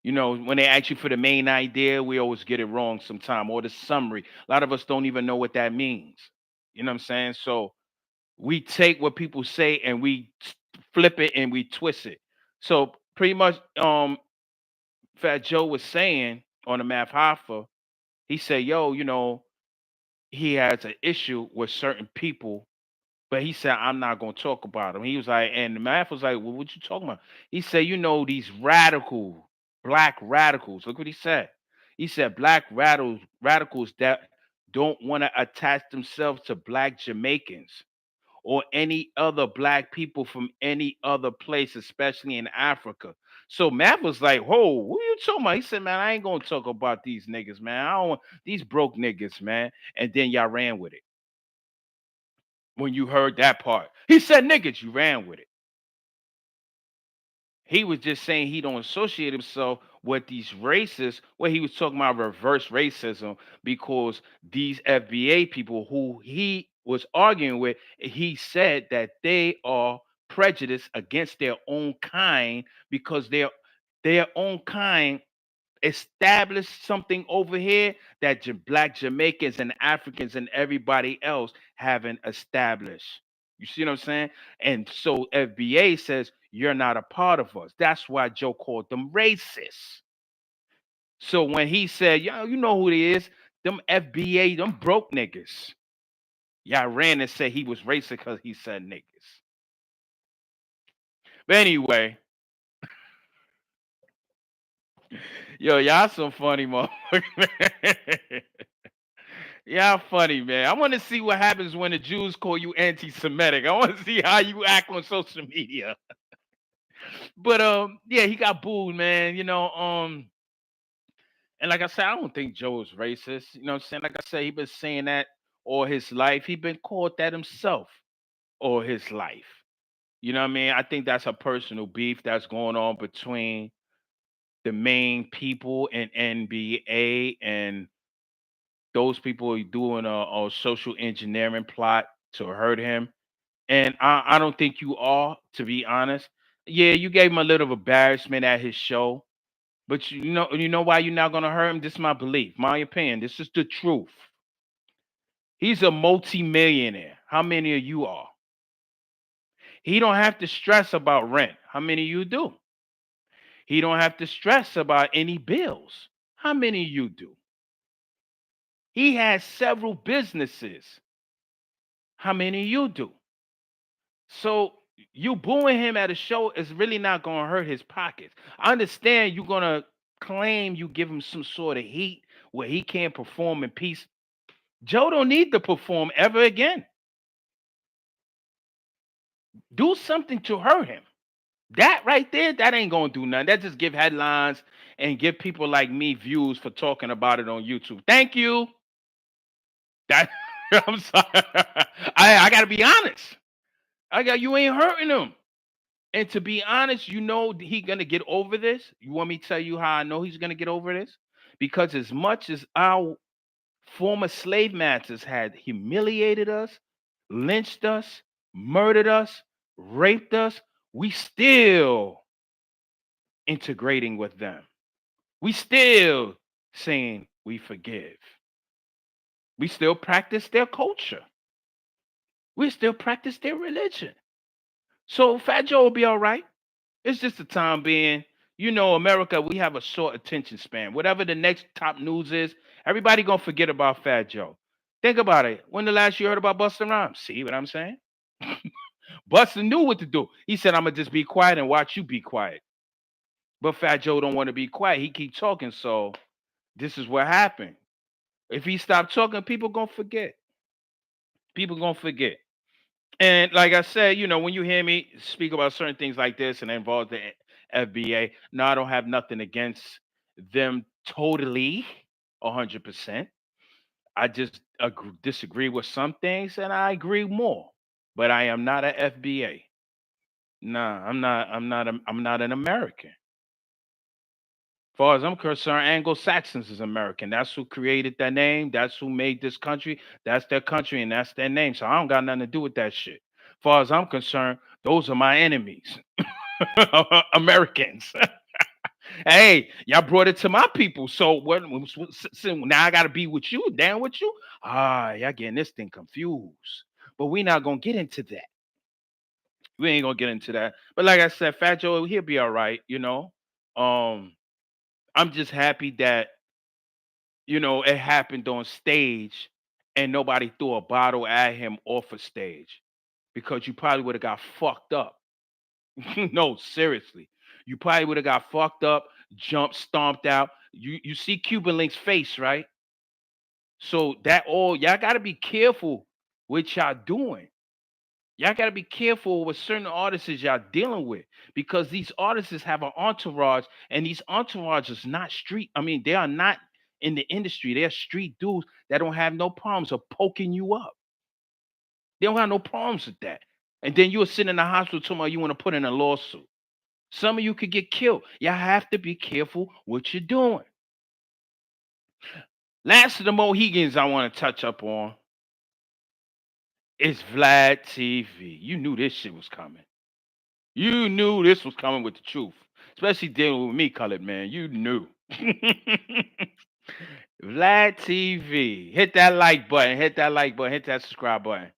When they ask you for the main idea, we always get it wrong sometime, or the summary. A lot of us don't even know what that means. You know what I'm saying? So we take what people say and we flip it and we twist it. So pretty much, Fat Joe was saying on the Math Hoffa, he said, "Yo, he has an issue with certain people." But he said, I'm not gonna talk about him. He was like, and the math was like, well, what you talking about? He said, these black radicals. Look what he said. He said, black radicals that don't want to attach themselves to black Jamaicans or any other black people from any other place, especially in Africa. So Matt was like, whoa, what are you talking about? He said, man, I ain't gonna talk about these niggas, man. I don't want these broke niggas, man. And then y'all ran with it when you heard that part. He said niggas, you ran with it. He was just saying he don't associate himself with these racists, where he was talking about reverse racism, because these FBA people who he was arguing with, he said that they are prejudiced against their own kind because their own kind established something over here that black Jamaicans and Africans and everybody else haven't established. You see what I'm saying? And so FBA says you're not a part of us. That's why Joe called them racist. So when he said, yo, you know who it is, them FBA, them broke niggas. Y'all ran and said he was racist because he said niggas. But anyway, yo, y'all some funny motherfuckers. Yeah, funny, man. I want to see what happens when the Jews call you anti-Semitic. I want to see how you act on social media. But yeah, he got booed, man. And like I said, I don't think Joe is racist. You know what I'm saying? Like I said, he been saying that all his life. He been called that himself. or his life. You know what I mean? I think that's a personal beef that's going on between the main people in NBA and those people are doing a social engineering plot to hurt him. And I don't think you are, to be honest. Yeah, you gave him a little embarrassment at his show, but you know why you're not gonna hurt him? This is my belief, my opinion. This is the truth. He's a multi-millionaire. How many of you are? He don't have to stress about rent. How many of you do? He don't have to stress about any bills. How many of you do? He has several businesses. How many of you do? So you booing him at a show is really not going to hurt his pockets. I understand you're going to claim you give him some sort of heat where he can't perform in peace. Joe don't need to perform ever again. Do something to hurt him. That right there, that ain't gonna do nothing. That just give headlines and give people like me views for talking about it on YouTube. Thank you. That I'm sorry. I gotta be honest. I got you ain't hurting him. And to be honest, you know he gonna get over this. You want me to tell you how I know he's gonna get over this? Because as much as our former slave masters had humiliated us, lynched us, murdered us, raped us, we still integrating with them. We still saying we forgive. We still practice their culture. We still practice their religion. So Fat Joe will be all right. It's just the time being. You know, America, we have a short attention span. Whatever the next top news is, everybody gonna forget about Fat Joe. Think about it. When the last you heard about Busta Rhymes? See what I'm saying? Busta knew what to do. He said, "I'm gonna just be quiet and watch you be quiet." But Fat Joe don't want to be quiet. He keep talking. So this is what happened. If he stopped talking, people gonna forget. People gonna forget. And like I said, when you hear me speak about certain things like this and it involves the FBA, no, I don't have nothing against them totally, 100%. I just disagree with some things, and I agree more. But I am not a FBA. Nah, I'm not. I'm not. I'm not an American. Far as I'm concerned, Anglo Saxons is American. That's who created that name. That's who made this country. That's their country and that's their name. So I don't got nothing to do with that shit. Far as I'm concerned, those are my enemies. Americans. Hey, y'all brought it to my people. So so now I gotta be with you, down with you. Y'all getting this thing confused. But we not gonna get into that. We ain't gonna get into that. But like I said, Fat Joe, he'll be all right. Um, I'm just happy that it happened on stage and nobody threw a bottle at him off a stage because you probably would have got fucked up. No, seriously. You probably would have got fucked up, jumped, stomped out. You see Cuban Link's face, right? So that all y'all gotta be careful what y'all doing. Y'all gotta be careful with certain artists y'all dealing with because these artists have an entourage, and these entourages not street. I mean, they are not in the industry. They're street dudes that don't have no problems of poking you up. They don't have no problems with that. And then you're sitting in the hospital tomorrow, you want to put in a lawsuit. Some of you could get killed. Y'all have to be careful what you're doing. Last of the Mohegans I want to touch up on is Vlad TV. You knew this shit was coming. You knew this was coming with the truth, especially dealing with me, colored man. You knew. Vlad TV. Hit that like button. Hit that like button. Hit that subscribe button.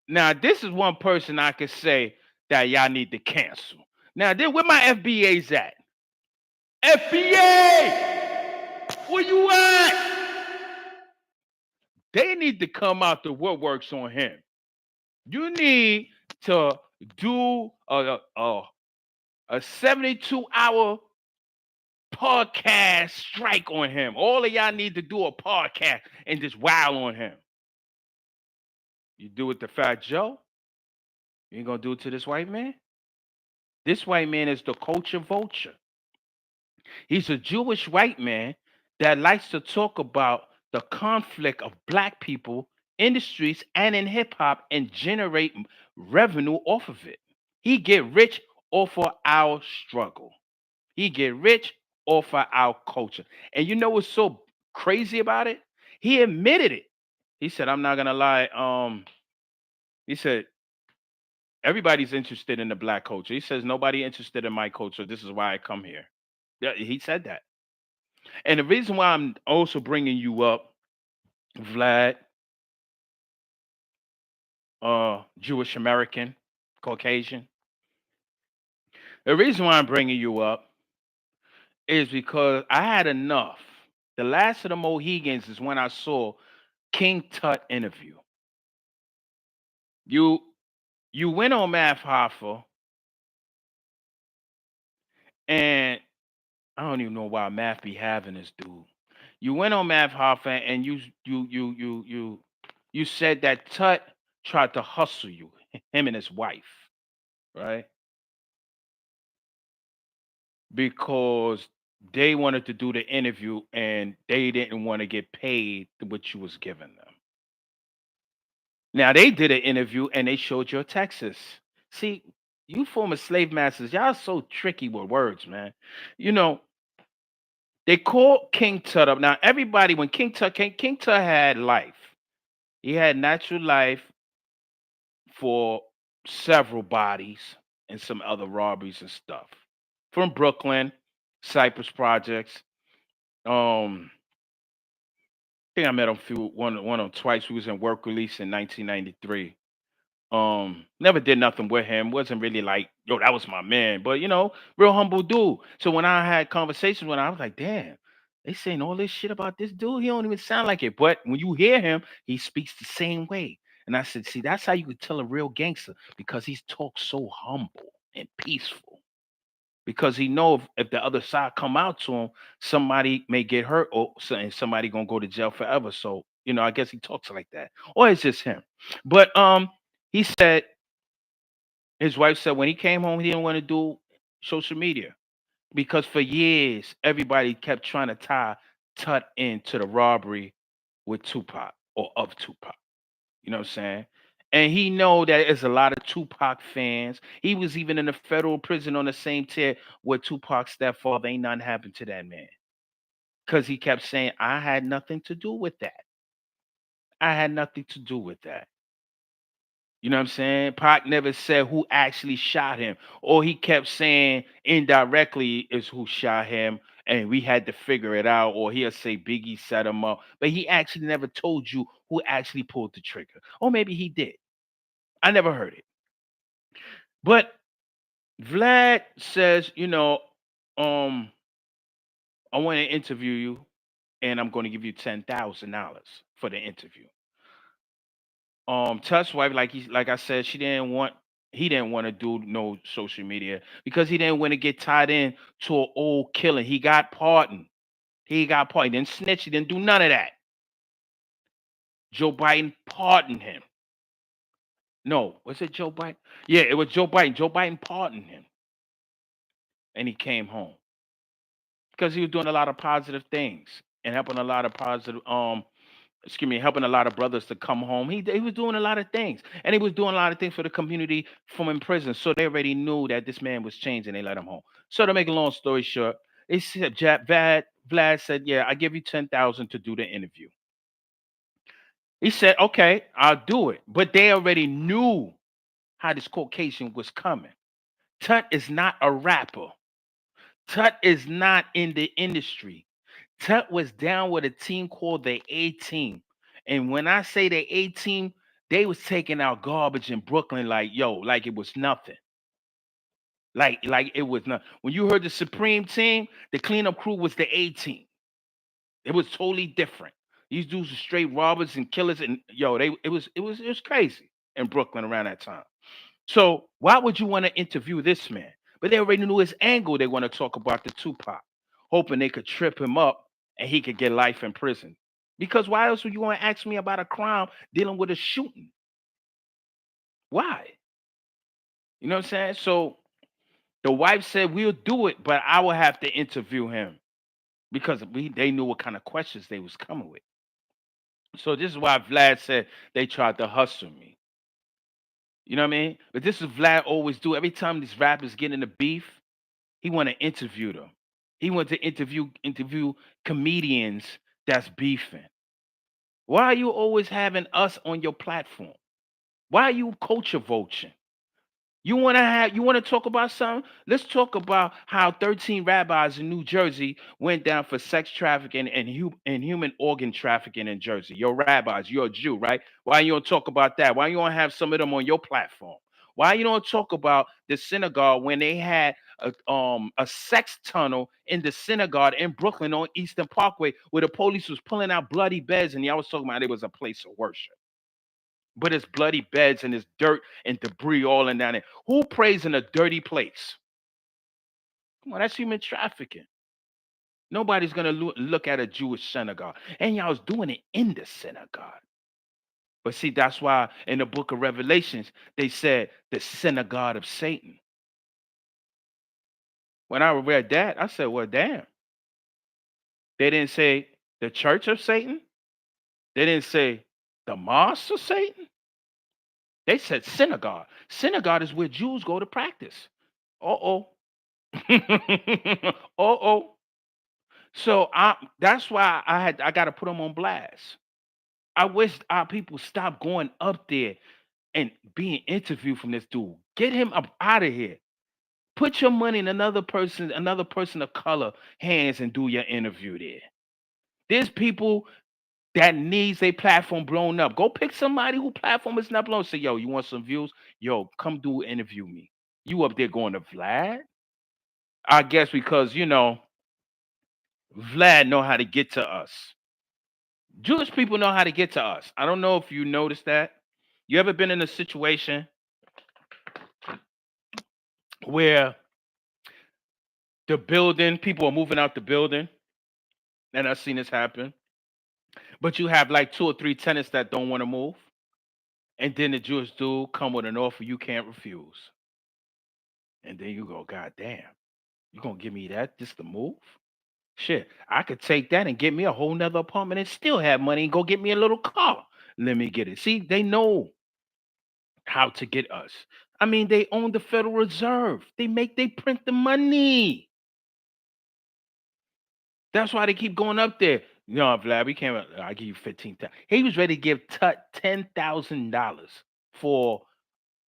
Now, this is one person I could say that y'all need to cancel. Now, then where my FBA's at? FBA! Where you at? They need to come out the woodworks on him. You need to do a 72-hour podcast strike on him. All of y'all need to do a podcast and just wow on him. You do it to Fat Joe. You ain't gonna do it to this white man. This white man is the culture vulture. He's a Jewish white man that likes to talk about the conflict of black people industries and in hip hop and generate revenue off of it. He get rich off of our struggle. He get rich off of our culture. And you know what's so crazy about it? He admitted it. He said, "I'm not gonna lie." He said, "Everybody's interested in the black culture." He says, "Nobody interested in my culture. This is why I come here." Yeah, he said that. And the reason why I'm also bringing you up, Vlad, Jewish American, Caucasian. The reason why I'm bringing you up is because I had enough. The last of the Mohegans is when I saw King Tut interview. You you went on Math Hoffa, and I don't even know why Math be having this dude. You went on Math Hoffa and you said that Tut tried to hustle you, him and his wife, right? Because they wanted to do the interview and they didn't want to get paid what you was giving them. Now they did an interview and they showed your Texas. See, you former slave masters, y'all so tricky with words, man. You know, they called King Tut up. Now, everybody, when King Tut had life, he had natural life for several bodies and some other robberies and stuff. From Brooklyn, Cypress Projects. I think I met him few one or twice. We was in work release in 1993. Never did nothing with him. Wasn't really like, yo, that was my man. But real humble dude. So when I had conversations with him, I was like, damn, they saying all this shit about this dude. He don't even sound like it. But when you hear him, he speaks the same way. And I said, see, that's how you could tell a real gangster because he talks so humble and peaceful. Because he know if the other side come out to him, somebody may get hurt and somebody gonna go to jail forever. So I guess he talks like that, or it's just him. But he said his wife said when he came home, he didn't want to do social media because for years everybody kept trying to tie Tut into the robbery with Tupac or of Tupac. You know what I'm saying? And he know that there's a lot of Tupac fans. He was even in a federal prison on the same tier where Tupac's stepfather ain't nothing happened to that man. Because he kept saying, I had nothing to do with that. I had nothing to do with that. You know what I'm saying? Pac never said who actually shot him. Or he kept saying indirectly is who shot him, and we had to figure it out. Or he'll say Biggie set him up. But he actually never told you who actually pulled the trigger. Or maybe he did. I never heard it. But Vlad says, um, I want to interview you, and I'm going to give you $10,000 for the interview. Tuck's wife, like I said, he didn't want to do no social media because he didn't want to get tied in to an old killing. He got pardoned. He got pardoned. He didn't snitch. He didn't do none of that. Joe Biden pardoned him. No, was it Joe Biden? Yeah, it was Joe Biden. Joe Biden pardoned him, and he came home because he was doing a lot of positive things and helping a lot of positive helping a lot of brothers to come home. He was doing a lot of things, and he was doing a lot of things for the community from in prison. So they already knew that this man was changed, and they let him home. So to make a long story short, they said Vlad said, "Yeah, I give you 10,000 to do the interview." He said, "Okay, I'll do it," but they already knew how this Caucasian was coming. Tut is not a rapper. Tut is not in the industry. Tut was down with a team called the A Team. And when I say the A Team, they was taking out garbage in Brooklyn like, yo, like it was nothing. Like it was not. When you heard the Supreme Team, the cleanup crew was the A Team. It was totally different. These dudes were straight robbers and killers, and it was crazy in Brooklyn around that time. So why would you want to interview this man? But they already knew his angle. They want to talk about the Tupac, hoping they could trip him up and he could get life in prison. Because why else would you want to ask me about a crime dealing with a shooting? Why? You know what I'm saying? So the wife said we'll do it, but I will have to interview him because they knew what kind of questions they was coming with. So this is why Vlad said they tried to hustle me. You know what I mean? But this is Vlad always do. Every time these rappers get in a beef, he want to interview them. He want to interview comedians that's beefing. Why are you always having us on your platform? Why are you culture vulturing? You want to talk about something? Let's talk about how 13 rabbis in New Jersey went down for sex trafficking and human organ trafficking in Jersey. You're rabbis, you're a Jew, right? Why you don't talk about that? Why you don't have some of them on your platform? Why you don't talk about the synagogue when they had a sex tunnel in the synagogue in Brooklyn on Eastern Parkway where the police was pulling out bloody beds and y'all was talking about it was a place of worship, but it's bloody beds and it's dirt and debris all in down there. Who prays in a dirty place? Come on, that's human trafficking. Nobody's gonna look at a Jewish synagogue, and y'all was doing it in the synagogue. But see, that's why in the book of Revelations they said the synagogue of Satan. When I read that, I said, "Well, damn." They didn't say the church of Satan. They didn't say the mosque of Satan. They said synagogue. Synagogue is where Jews go to practice. Uh-oh. Uh-oh. So that's why I gotta put them on blast. I wish our people stop going up there and being interviewed from this dude. Get him up out of here. Put your money in another person of color hands and do your interview there. There's people that needs a platform blown up. Go pick somebody who platform is not blown. Say, yo, you want some views? Yo, come do interview me. You up there going to Vlad? I guess because Vlad know how to get to us. Jewish people know how to get to us. I don't know if you noticed that. You ever been in a situation where the building, people are moving out the building, and I've seen this happen, but you have like two or three tenants that don't want to move, and then the Jewish dude come with an offer you can't refuse. And then you go, God damn, you gonna give me that just to move? Shit, I could take that and get me a whole nother apartment and still have money and go get me a little car. Let me get it. See, they know how to get us. I mean, they own the Federal Reserve. They print the money. That's why they keep going up there. No, Vlad, we can't. I give you 15,000. He was ready to give Tut $10,000 for,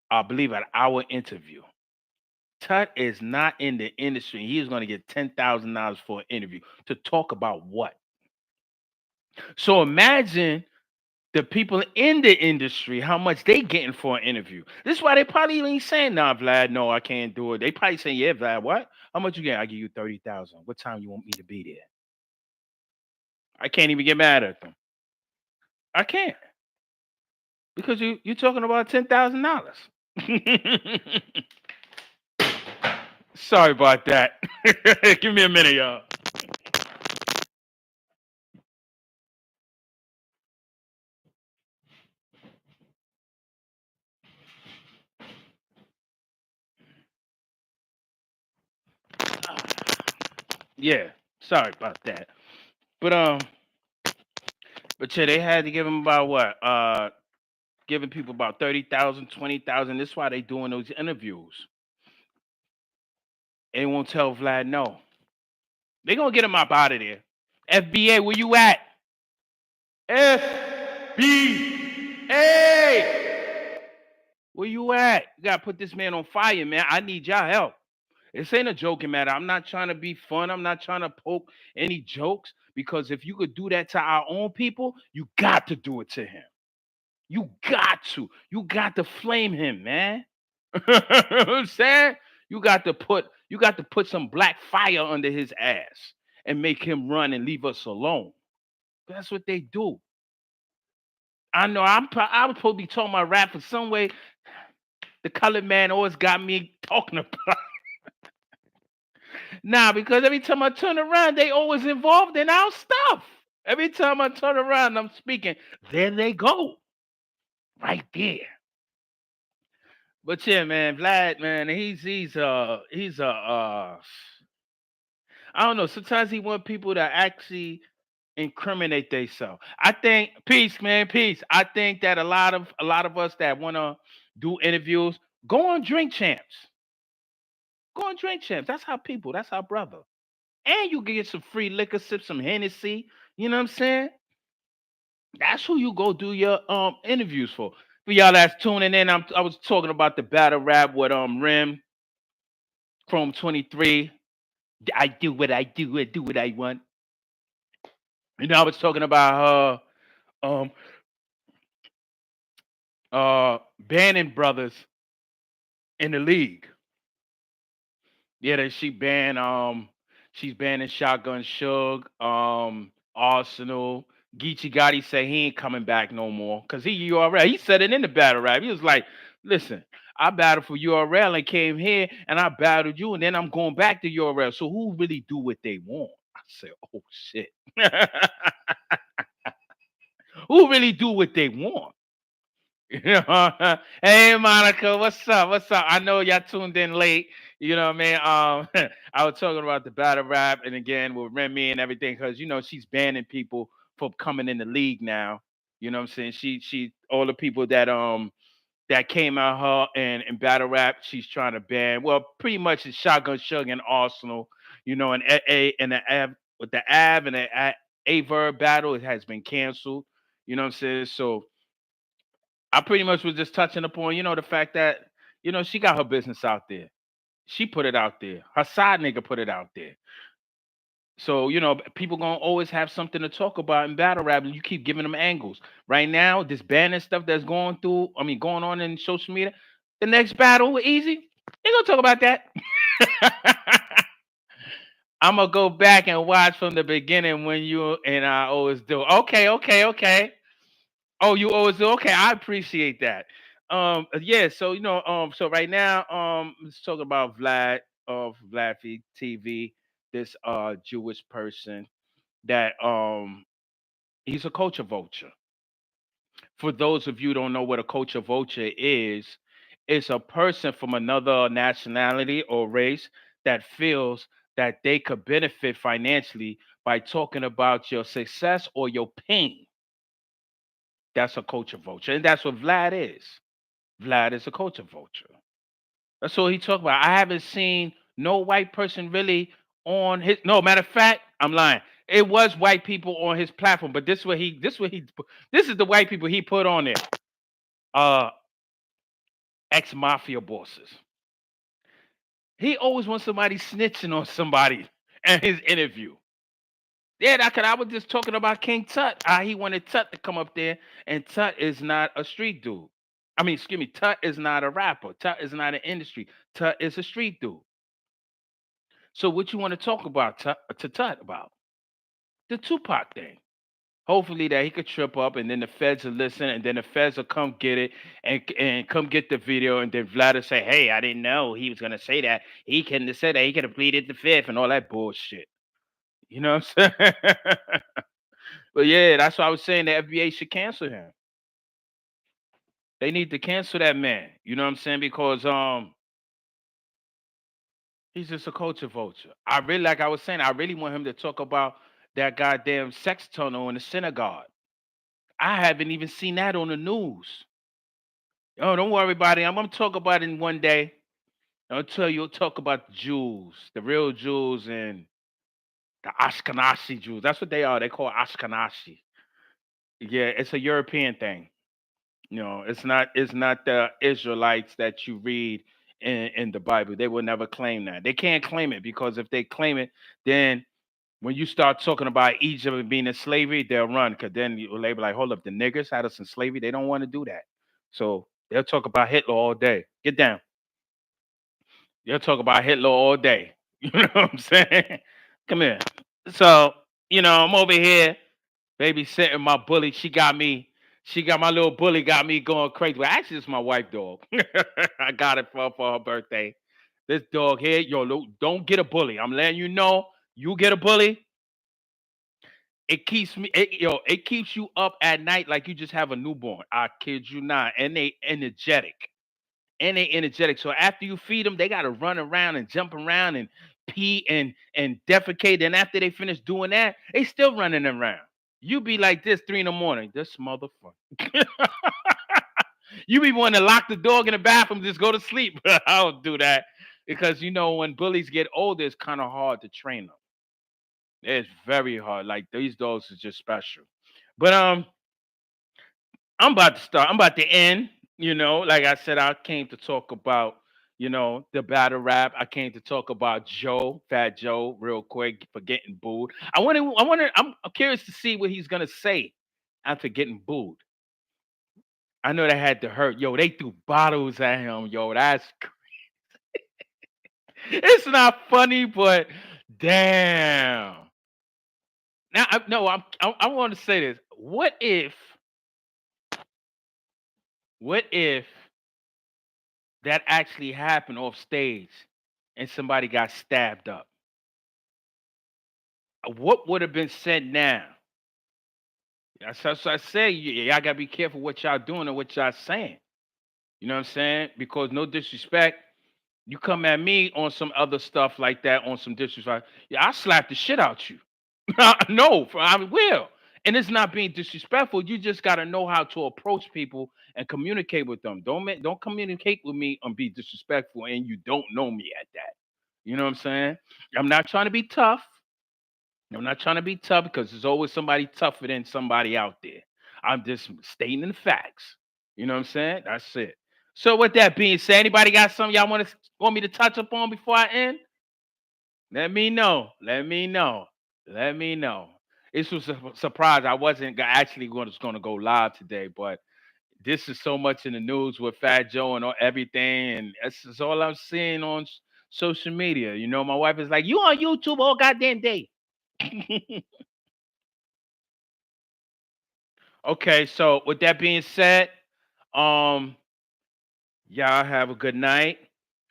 I believe, an hour interview. Tut is not in the industry. He is going to get $10,000 for an interview to talk about what? So imagine the people in the industry, how much they getting for an interview. This is why they probably ain't saying, nah, Vlad, no, I can't do it. They probably saying, yeah, Vlad, what? How much you get? I give you 30,000. What time you want me to be there? I can't even get mad at them. I can't. Because you're talking about $10,000. Sorry about that. Give me a minute, y'all. Yeah, sorry about that. But but yeah, they had to give him about what? Giving people about 30,000, 20,000. That's why they doing those interviews. They won't tell Vlad no. They gonna get him up out of there. FBA, where you at? FBA, where you at? You gotta put this man on fire, man. I need y'all help. This ain't a joking matter. I'm not trying to be fun. I'm not trying to poke any jokes because if you could do that to our own people, you got to do it to him. You got to. You got to flame him, man. You know what I'm saying? You got to put some black fire under his ass and make him run and leave us alone. That's what they do. I know I was supposed to be talking about rap for some way. The colored man always got me talking about. Nah, because every time I turn around, they always involved in our stuff. Every time I turn around, I'm speaking. There they go, right there. But yeah, man, Vlad, man, he's I don't know. Sometimes he want people to actually. incriminate themselves. I think peace, man, peace. I think that a lot of us that wanna do interviews, go on drink champs. Go on drink champs. That's our people. That's our brother. And you can get some free liquor, sip some Hennessy. You know what I'm saying? That's who you go do your interviews for. For y'all that's tuning in, I was talking about the battle rap with Rim, Chrome 23. I do what I do, I do what I want. I was talking about her banning brothers in the league. Yeah, that she's banning Shotgun Suge, Arsenal. Geechee Gotti say he ain't coming back no more. Cause he URL. He said it in the battle rap. He was like, listen, I battled for URL and came here and I battled you, and then I'm going back to URL. So who really do what they want? I said, oh shit. Who really do what they want? Hey Monica, what's up? What's up? I know y'all tuned in late. You know what I mean? I was talking about the battle rap and again with Remy and everything because she's banning people from coming in the league now. You know what I'm saying? She all the people that came out her and battle rap, she's trying to ban. Well, pretty much it's Shotgun Suge and Arsenal. And and the Av with the Av and the Aver battle, it has been canceled. You know what I'm saying? So I pretty much was just touching upon, the fact that, she got her business out there. She put it out there. Her side nigga put it out there. So, people gonna always have something to talk about in battle rap, and you keep giving them angles. Right now, this banning stuff that's going on in social media. The next battle with Easy, they gonna talk about that. I'm gonna go back and watch from the beginning when you and I always do. Okay, okay, okay. Oh, you always do? Okay, I appreciate that. Yeah, so so right now, let's talk about Vlad of Vladfi TV, this Jewish person that he's a culture vulture. For those of you who don't know what a culture vulture is, it's a person from another nationality or race that feels that they could benefit financially by talking about your success or your pain. That's a culture vulture. And that's what Vlad is. Vlad is a culture vulture. That's all he talked about. I haven't seen no white person really on his no matter of fact, I'm lying. It was white people on his platform, but this is the white people he put on there. Uh ex mafia bosses. He always wants somebody snitching on somebody at his interview. Yeah, I was just talking about King Tut. He wanted Tut to come up there, and Tut is not a street dude. I mean, excuse me, Tut is not a rapper. Tut is not an industry. Tut is a street dude. So what you want to talk about to Tut about? The Tupac thing. Hopefully that he could trip up and then the feds will listen and then the feds will come get it and come get the video and then Vlad will say, hey, I didn't know he was gonna say that. He couldn't have said that. He could have pleaded the fifth and all that bullshit. You know what I'm saying? But yeah, that's why I was saying the FBA should cancel him. They need to cancel that man. You know what I'm saying? Because he's just a culture vulture. I really, like I was saying, I really want him to talk about that goddamn sex tunnel in the synagogue. I haven't even seen that on the news. Oh, don't worry about it. I'm gonna talk about it in one day. I'll tell you, talk about the Jews, the real Jews, and the Ashkenazi Jews. That's what they are. They call Ashkenazi. Yeah, it's a European thing. It's not the Israelites that you read in the Bible. They will never claim that. They can't claim it because if they claim it, then when you start talking about Egypt and being in slavery, they'll run because then they be like, hold up, the niggers had us in slavery. They don't want to do that. So they'll talk about Hitler all day. Get down. They'll talk about Hitler all day. You know what I'm saying? Come here. So, I'm over here babysitting my bully. She got my little bully got me going crazy. Well, actually, it's my wife dog. I got it for her birthday. This dog here, yo, don't get a bully. I'm letting you know, you get a bully, it keeps you up at night like you just have a newborn. I kid you not. And they energetic. And they energetic. So after you feed them, they gotta run around and jump around and pee and defecate, and after they finish doing that, they still running around. You be like this 3 in the morning. This motherfucker. You be wanting to lock the dog in the bathroom, just go to sleep. I don't do that because when bullies get older, it's kind of hard to train them. It's very hard. Like these dogs is just special. But I'm about to start. I'm about to end. Like I said, I came to talk about the battle rap. I came to talk about Joe, Fat Joe, real quick for getting booed. I'm curious to see what he's gonna say after getting booed. I know that had to hurt. Yo, they threw bottles at him. Yo, it's not funny, but damn. Now, no, I want to say this. What if that actually happened off stage and somebody got stabbed up? What would have been said now? That's what I say. Y'all gotta be careful what y'all doing and what y'all saying. You know what I'm saying? Because no disrespect, you come at me on some other stuff like that, on some disrespect. Yeah, I slap the shit out you. No, I will. And it's not being disrespectful. You just got to know how to approach people and communicate with them. Don't communicate with me and be disrespectful and you don't know me at that. You know what I'm saying? I'm not trying to be tough. I'm not trying to be tough because there's always somebody tougher than somebody out there. I'm just stating the facts. You know what I'm saying? That's it. So with that being said, anybody got something y'all want me to touch up on before I end? Let me know. Let me know. Let me know. This was a surprise. I wasn't actually going to go live today, but this is so much in the news with Fat Joe and everything, and this is all I'm seeing on social media. My wife is like, "You on YouTube all goddamn day." Okay, so with that being said, um, y'all have a good night.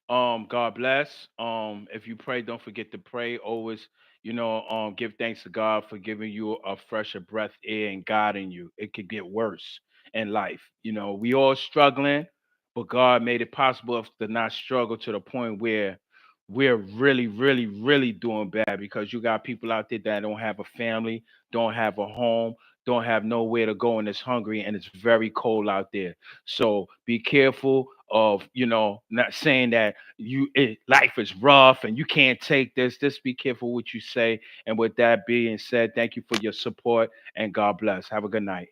God bless. If you pray, don't forget to pray. Always, give thanks to God for giving you a fresher breath, air, and guiding you. It could get worse in life. We all struggling, but God made it possible us to not struggle to the point where we're really, really, really doing bad because you got people out there that don't have a family, don't have a home, don't have nowhere to go, and it's hungry and it's very cold out there. So be careful of not saying that life is rough and you can't take this. Just be careful what you say. And with that being said, thank you for your support and God bless. Have a good night.